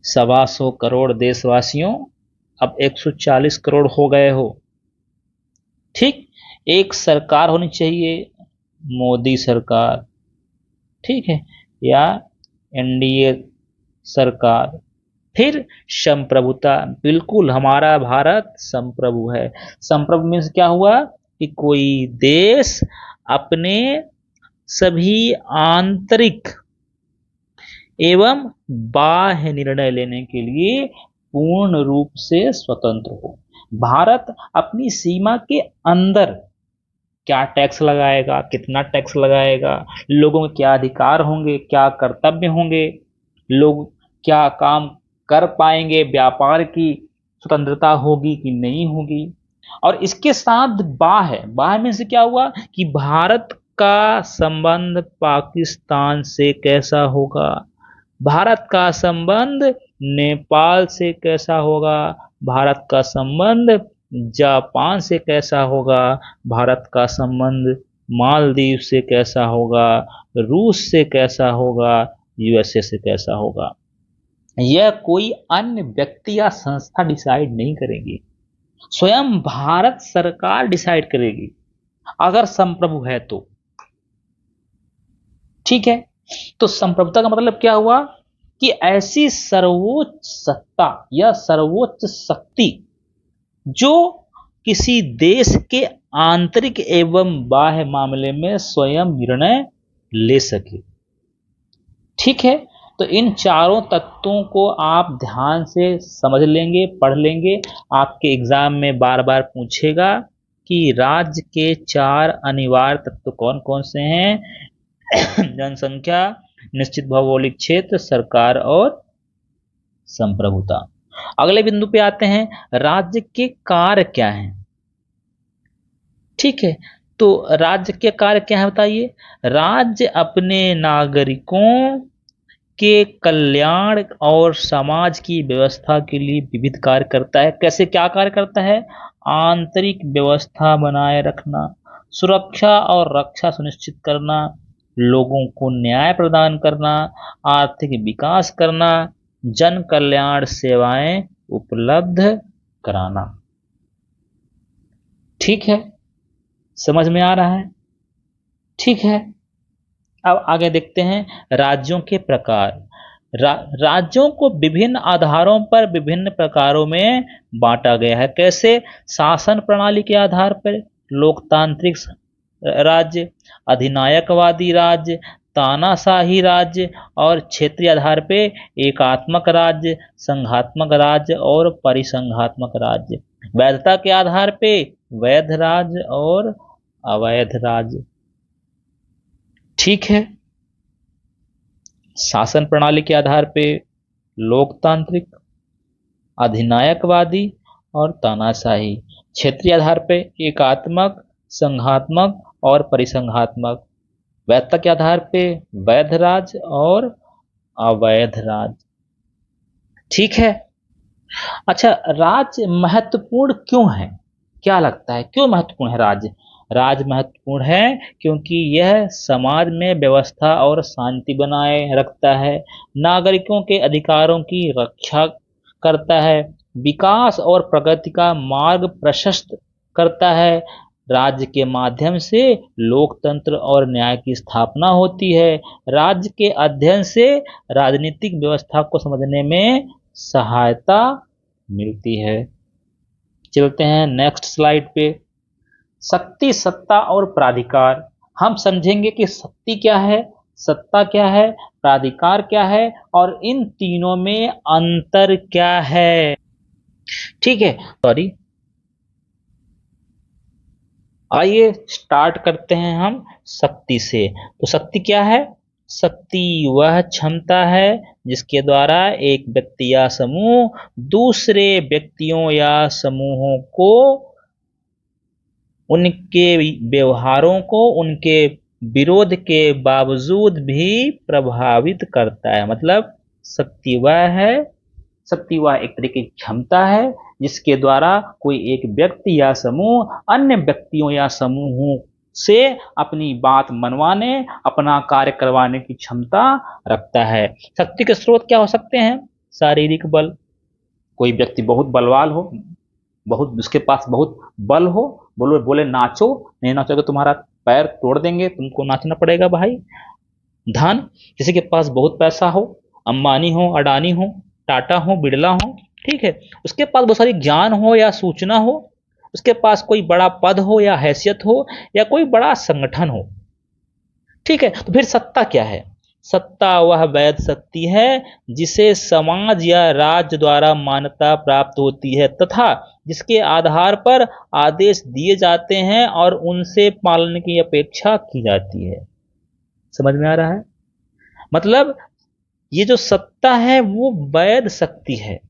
125 करोड़ देशवासियों, अब 140 करोड़ हो गए हो। ठीक, एक सरकार होनी चाहिए, मोदी सरकार, ठीक है, या एनडीए सरकार। फिर संप्रभुता, बिल्कुल हमारा भारत संप्रभु है। संप्रभु मीन्स क्या हुआ कि कोई देश अपने सभी आंतरिक एवं बाह्य निर्णय लेने के लिए पूर्ण रूप से स्वतंत्र हो। भारत अपनी सीमा के अंदर क्या टैक्स लगाएगा, कितना टैक्स लगाएगा, लोगों के क्या अधिकार होंगे, क्या कर्तव्य होंगे, लोग क्या काम कर पाएंगे, व्यापार की स्वतंत्रता होगी कि नहीं होगी। और इसके साथ बाह्य में से क्या हुआ कि भारत का संबंध पाकिस्तान से कैसा होगा, भारत का संबंध नेपाल से कैसा होगा, भारत का संबंध जापान से कैसा होगा, भारत का संबंध मालदीव से कैसा होगा, रूस से कैसा होगा, यूएसए से कैसा होगा। यह कोई अन्य व्यक्ति या संस्था डिसाइड नहीं करेगी, स्वयं भारत सरकार डिसाइड करेगी, अगर संप्रभु है तो। ठीक है, तो संप्रभुता का मतलब क्या हुआ कि ऐसी सर्वोच्च सत्ता या सर्वोच्च शक्ति जो किसी देश के आंतरिक एवं बाह्य मामले में स्वयं निर्णय ले सके। ठीक है, तो इन चारों तत्वों को आप ध्यान से समझ लेंगे, पढ़ लेंगे। आपके एग्जाम में बार बार पूछेगा कि राज्य के 4 अनिवार्य तत्व कौन कौन से हैं? जनसंख्या, निश्चित भौगोलिक क्षेत्र, सरकार और संप्रभुता। अगले बिंदु पे आते हैं, राज्य के कार्य क्या हैं। ठीक है, तो राज्य के कार्य क्या है बताइए? राज्य अपने नागरिकों के कल्याण और समाज की व्यवस्था के लिए विविध कार्य करता है। कैसे, क्या कार्य करता है? आंतरिक व्यवस्था बनाए रखना, सुरक्षा और रक्षा सुनिश्चित करना, लोगों को न्याय प्रदान करना, आर्थिक विकास करना, जन कल्याण सेवाएं उपलब्ध कराना। ठीक है, समझ में आ रहा है? ठीक है, अब आगे देखते हैं राज्यों के प्रकार। राज्यों को विभिन्न आधारों पर विभिन्न प्रकारों में बांटा गया है। कैसे? शासन प्रणाली के आधार पर लोकतांत्रिक राज्य, अधिनायकवादी राज्य, तानाशाही राज्य और क्षेत्रीय आधार पे एकात्मक राज्य, संघात्मक राज्य और परिसंघात्मक राज्य। वैधता के आधार पे वैध राज्य और अवैध राज्य। ठीक है, शासन प्रणाली के आधार पे लोकतांत्रिक, अधिनायकवादी और तानाशाही, क्षेत्रीय आधार पे एकात्मक, संघात्मक और परिसंघात्मक, वैधता के आधार पे वैध राज्य और अवैध राज्य। ठीक है। अच्छा, राज्य महत्वपूर्ण क्यों है? क्या लगता है क्यों महत्वपूर्ण है राज्य? राज्य महत्वपूर्ण है क्योंकि यह समाज में व्यवस्था और शांति बनाए रखता है, नागरिकों के अधिकारों की रक्षा करता है, विकास और प्रगति का मार्ग प्रशस्त करता है। राज्य के माध्यम से लोकतंत्र और न्याय की स्थापना होती है। राज्य के अध्ययन से राजनीतिक व्यवस्था को समझने में सहायता मिलती है। चलते हैं नेक्स्ट स्लाइड पे। शक्ति, सत्ता और प्राधिकार। हम समझेंगे कि शक्ति क्या है, सत्ता क्या है, प्राधिकार क्या है और इन तीनों में अंतर क्या है। ठीक है, सॉरी, आइए स्टार्ट करते हैं हम शक्ति से। तो शक्ति क्या है? शक्ति वह क्षमता है जिसके द्वारा एक व्यक्ति या समूह दूसरे व्यक्तियों या समूहों को उनके व्यवहारों को उनके विरोध के बावजूद भी प्रभावित करता है। मतलब शक्ति वह एक तरीके की क्षमता है जिसके द्वारा कोई एक व्यक्ति या समूह अन्य व्यक्तियों या समूहों से अपनी बात मनवाने, अपना कार्य करवाने की क्षमता रखता है। शक्ति के स्रोत क्या हो सकते हैं? शारीरिक बल, कोई व्यक्ति बहुत बलवान हो, उसके पास बहुत बल हो, बोले नाचो, नहीं नाचोगे तुम्हारा पैर तोड़ देंगे, तुमको नाचना पड़ेगा भाई। धन, किसी के पास बहुत पैसा हो, अंबानी हो, अडानी हो, टाटा हो, बिरला हो, ठीक है, उसके पास बहुत सारी ज्ञान हो या सूचना हो, उसके पास कोई बड़ा पद हो या हैसियत हो या कोई बड़ा संगठन हो। ठीक है, तो फिर सत्ता क्या है? सत्ता वह वैध शक्ति है जिसे समाज या राज्य द्वारा मान्यता प्राप्त होती है तथा जिसके आधार पर आदेश दिए जाते हैं और उनसे पालन की अपेक्षा की जाती है। समझ में आ रहा है? मतलब ये जो सत्ता है वो वैध शक्ति है।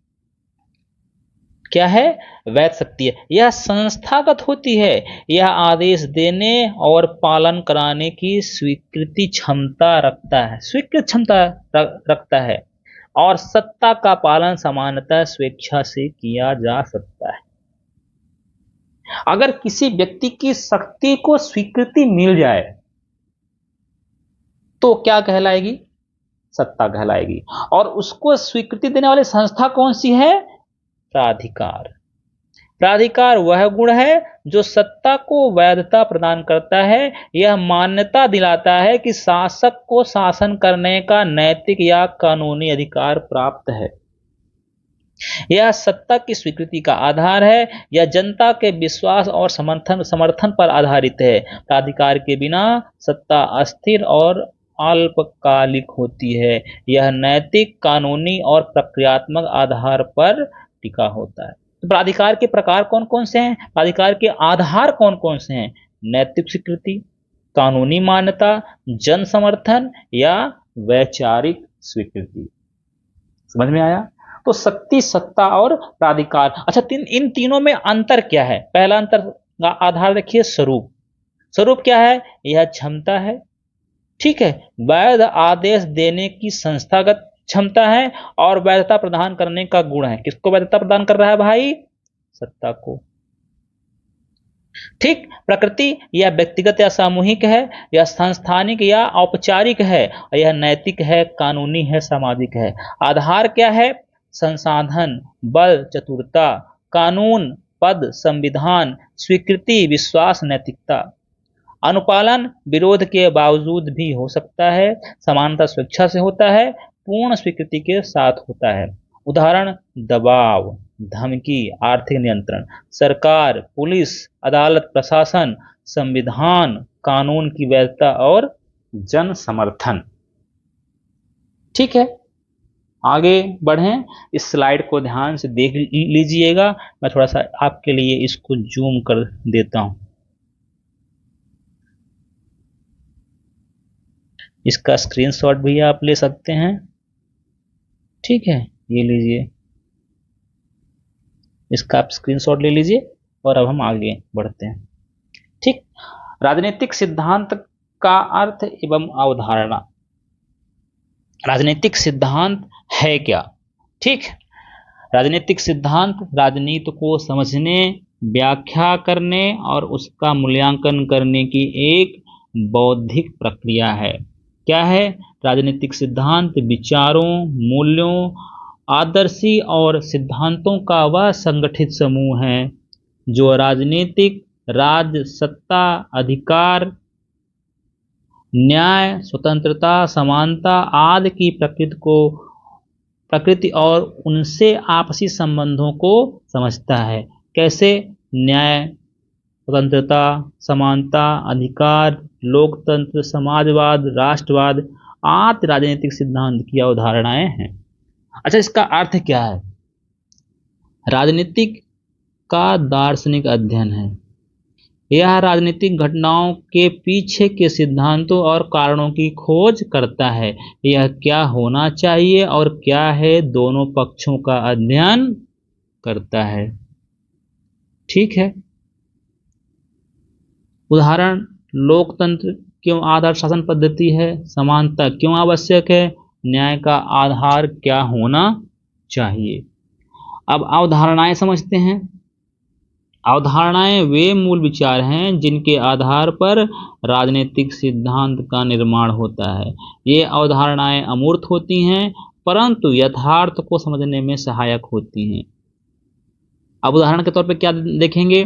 क्या है? वैध शक्ति है। यह संस्थागत होती है। यह आदेश देने और पालन कराने की स्वीकृति क्षमता रखता है, स्वीकृत क्षमता रखता है और सत्ता का पालन सामान्यतः स्वेच्छा से किया जा सकता है। अगर किसी व्यक्ति की शक्ति को स्वीकृति मिल जाए तो क्या कहलाएगी? सत्ता कहलाएगी। और उसको स्वीकृति देने वाली संस्था कौन सी है? प्राधिकार। प्राधिकार वह गुण है जो सत्ता को वैधता प्रदान करता है। यह मान्यता दिलाता है कि शासक को शासन करने का नैतिक या कानूनी अधिकार प्राप्त है। यह सत्ता की स्वीकृति का आधार है। यह जनता के विश्वास और समर्थन पर आधारित है। प्राधिकार के बिना सत्ता अस्थिर और अल्पकालिक होती है। यह नैतिक, कानूनी और प्रक्रियात्मक आधार पर टिका होता है। तो प्राधिकार के प्रकार कौन कौन से हैं? प्राधिकार के आधार कौन कौन से हैं? नैतिक स्वीकृति, कानूनी मान्यता, जन समर्थन या वैचारिक स्वीकृति। समझ में आया? तो शक्ति, सत्ता और प्राधिकार। अच्छा, इन तीनों में अंतर क्या है? पहला अंतर का आधार देखिए, स्वरूप। स्वरूप क्या है? यह क्षमता है। ठीक है, वैध आदेश देने की संस्थागत क्षमता है और वैधता प्रदान करने का गुण है। किसको वैधता प्रदान कर रहा है भाई? सत्ता को। ठीक, प्रकृति या व्यक्तिगत या सामूहिक है, या संस्थानिक या औपचारिक है, यह नैतिक है, कानूनी है, सामाजिक है। आधार क्या है? संसाधन, बल, चतुरता, कानून, पद, संविधान, स्वीकृति, विश्वास, नैतिकता। अनुपालन विरोध के बावजूद भी हो सकता है, समानता स्वेच्छा से होता है, पूर्ण स्वीकृति के साथ होता है। उदाहरण: दबाव, धमकी, आर्थिक नियंत्रण, सरकार, पुलिस, अदालत, प्रशासन, संविधान, कानून की वैधता और जन समर्थन। ठीक है, आगे बढ़ें। इस स्लाइड को ध्यान से देख लीजिएगा। मैं थोड़ा सा आपके लिए इसको जूम कर देता हूं। इसका स्क्रीनशॉट भी आप ले सकते हैं। ठीक है, ये लीजिए, इसका आप स्क्रीनशॉट ले लीजिए और अब हम आगे बढ़ते हैं। ठीक, राजनीतिक सिद्धांत का अर्थ एवं अवधारणा। राजनीतिक सिद्धांत है क्या? ठीक, राजनीतिक सिद्धांत राजनीति को समझने, व्याख्या करने और उसका मूल्यांकन करने की एक बौद्धिक प्रक्रिया है। क्या है? राजनीतिक सिद्धांत विचारों, मूल्यों, आदर्शी और सिद्धांतों का वह संगठित समूह है जो राजनीतिक, राज्य, सत्ता, अधिकार, न्याय, स्वतंत्रता, समानता आदि की प्रकृति और उनसे आपसी संबंधों को समझता है। कैसे? न्याय, स्वतंत्रता, समानता, अधिकार, लोकतंत्र, समाजवाद, राष्ट्रवाद आदि राजनीतिक सिद्धांत की अवधारणाएं हैं। अच्छा, इसका अर्थ क्या है? राजनीतिक का दार्शनिक अध्ययन है। यह राजनीतिक घटनाओं के पीछे के सिद्धांतों और कारणों की खोज करता है। यह क्या होना चाहिए और क्या है, दोनों पक्षों का अध्ययन करता है। ठीक है, उदाहरण: लोकतंत्र क्यों आदर्श शासन पद्धति है? समानता क्यों आवश्यक है? न्याय का आधार क्या होना चाहिए? अब अवधारणाएं समझते हैं। अवधारणाएं वे मूल विचार हैं जिनके आधार पर राजनीतिक सिद्धांत का निर्माण होता है। ये अवधारणाएं अमूर्त होती हैं, परंतु यथार्थ को समझने में सहायक होती हैं। अब उदाहरण के तौर पर क्या देखेंगे?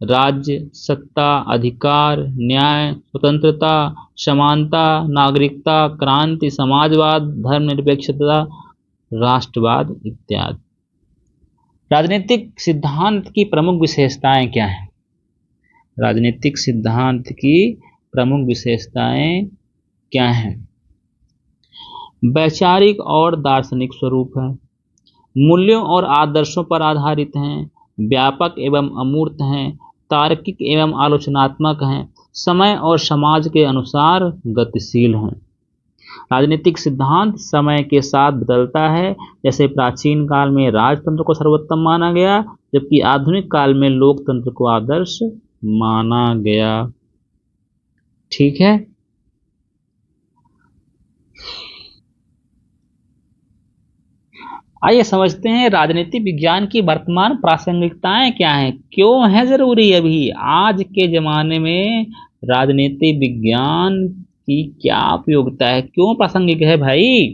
राज्य, सत्ता, अधिकार, न्याय, स्वतंत्रता, समानता, नागरिकता, क्रांति, समाजवाद, धर्मनिरपेक्षता, राष्ट्रवाद इत्यादि। राजनीतिक सिद्धांत की प्रमुख विशेषताएं क्या हैं? राजनीतिक सिद्धांत की प्रमुख विशेषताएं क्या हैं? वैचारिक और दार्शनिक स्वरूप है, मूल्यों और आदर्शों पर आधारित हैं, व्यापक एवं अमूर्त हैं, तार्किक एवं आलोचनात्मक हैं, समय और समाज के अनुसार गतिशील हैं। राजनीतिक सिद्धांत समय के साथ बदलता है। जैसे प्राचीन काल में राजतंत्र को सर्वोत्तम माना गया, जबकि आधुनिक काल में लोकतंत्र को आदर्श माना गया। ठीक है, आइए समझते हैं राजनीति विज्ञान की वर्तमान प्रासंगिकताएं क्या हैं, क्यों है जरूरी अभी आज के जमाने में राजनीति विज्ञान की क्या उपयोगिता है, क्यों प्रासंगिक है भाई?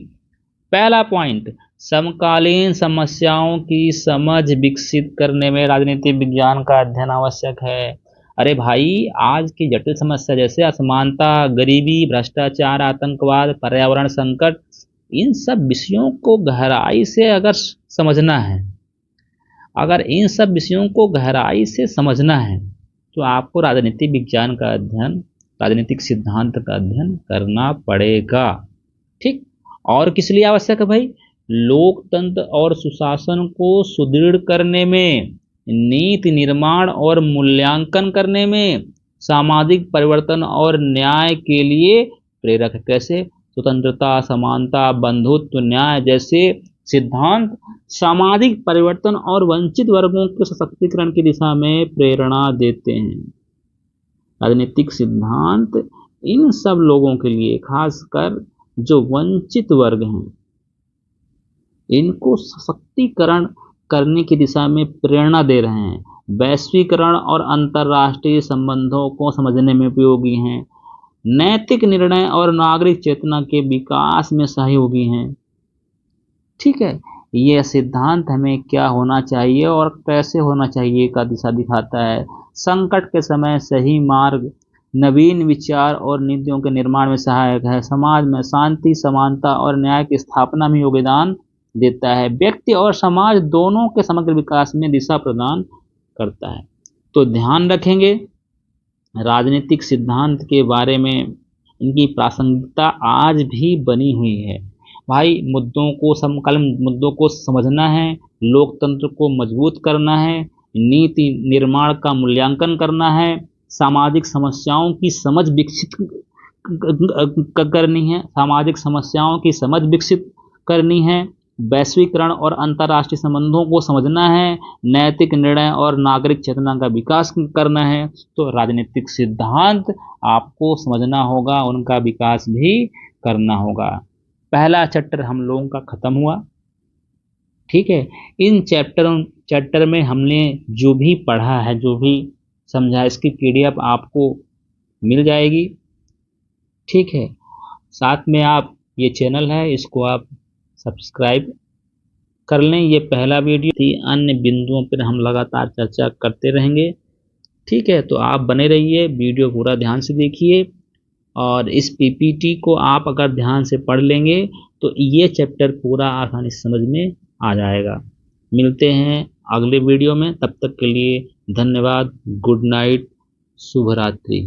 पहला पॉइंट, समकालीन समस्याओं की समझ विकसित करने में राजनीति विज्ञान का अध्ययन आवश्यक है। अरे भाई, आज की जटिल समस्या जैसे असमानता, गरीबी, भ्रष्टाचार, आतंकवाद, पर्यावरण संकट, इन सब विषयों को गहराई से अगर समझना है, अगर इन सब विषयों को गहराई से समझना है तो आपको राजनीति विज्ञान का अध्ययन, राजनीतिक सिद्धांत का अध्ययन करना पड़ेगा। ठीक, और किस लिए आवश्यक है भाई? लोकतंत्र और सुशासन को सुदृढ़ करने में, नीति निर्माण और मूल्यांकन करने में, सामाजिक परिवर्तन और न्याय के लिए प्रेरक है। कैसे? स्वतंत्रता, समानता, बंधुत्व, न्याय जैसे सिद्धांत सामाजिक परिवर्तन और वंचित वर्गों के सशक्तिकरण की दिशा में प्रेरणा देते हैं। राजनीतिक सिद्धांत इन सब लोगों के लिए, खासकर जो वंचित वर्ग हैं, इनको सशक्तिकरण करने की दिशा में प्रेरणा दे रहे हैं। वैश्वीकरण और अंतर्राष्ट्रीय संबंधों को समझने में उपयोगी हैं, नैतिक निर्णय और नागरिक चेतना के विकास में सहयोगी हैं। ठीक है, ये सिद्धांत हमें क्या होना चाहिए और कैसे होना चाहिए का दिशा दिखाता है। संकट के समय सही मार्ग नवीन विचार और नीतियों के निर्माण में सहायक है, समाज में शांति, समानता और न्याय की स्थापना में योगदान देता है, व्यक्ति और समाज दोनों के समग्र विकास में दिशा प्रदान करता है। तो ध्यान रखेंगे राजनीतिक सिद्धांत के बारे में, इनकी प्रासंगिकता आज भी बनी हुई है। भाई मुद्दों को समकालीन मुद्दों को समझना है, लोकतंत्र को मजबूत करना है, नीति निर्माण का मूल्यांकन करना है, सामाजिक समस्याओं की समझ विकसित करनी है, सामाजिक समस्याओं की समझ विकसित करनी है, वैश्वीकरण और अंतर्राष्ट्रीय संबंधों को समझना है, नैतिक निर्णय और नागरिक चेतना का विकास करना है। तो राजनीतिक सिद्धांत आपको समझना होगा, उनका विकास भी करना होगा। पहला चैप्टर हम लोगों का खत्म हुआ। ठीक है, इन चैप्टर में हमने जो भी पढ़ा है, जो भी समझा, इसकी PDF आपको मिल जाएगी। ठीक है, साथ में आप ये चैनल है, इसको आप सब्सक्राइब कर लें। ये पहला वीडियो थी, अन्य बिंदुओं पर हम लगातार चर्चा करते रहेंगे। ठीक है, तो आप बने रहिए, वीडियो पूरा ध्यान से देखिए और इस PPT को आप अगर ध्यान से पढ़ लेंगे तो ये चैप्टर पूरा आसानी से समझ में आ जाएगा। मिलते हैं अगले वीडियो में, तब तक के लिए धन्यवाद, गुड नाइट, शुभ रात्रि।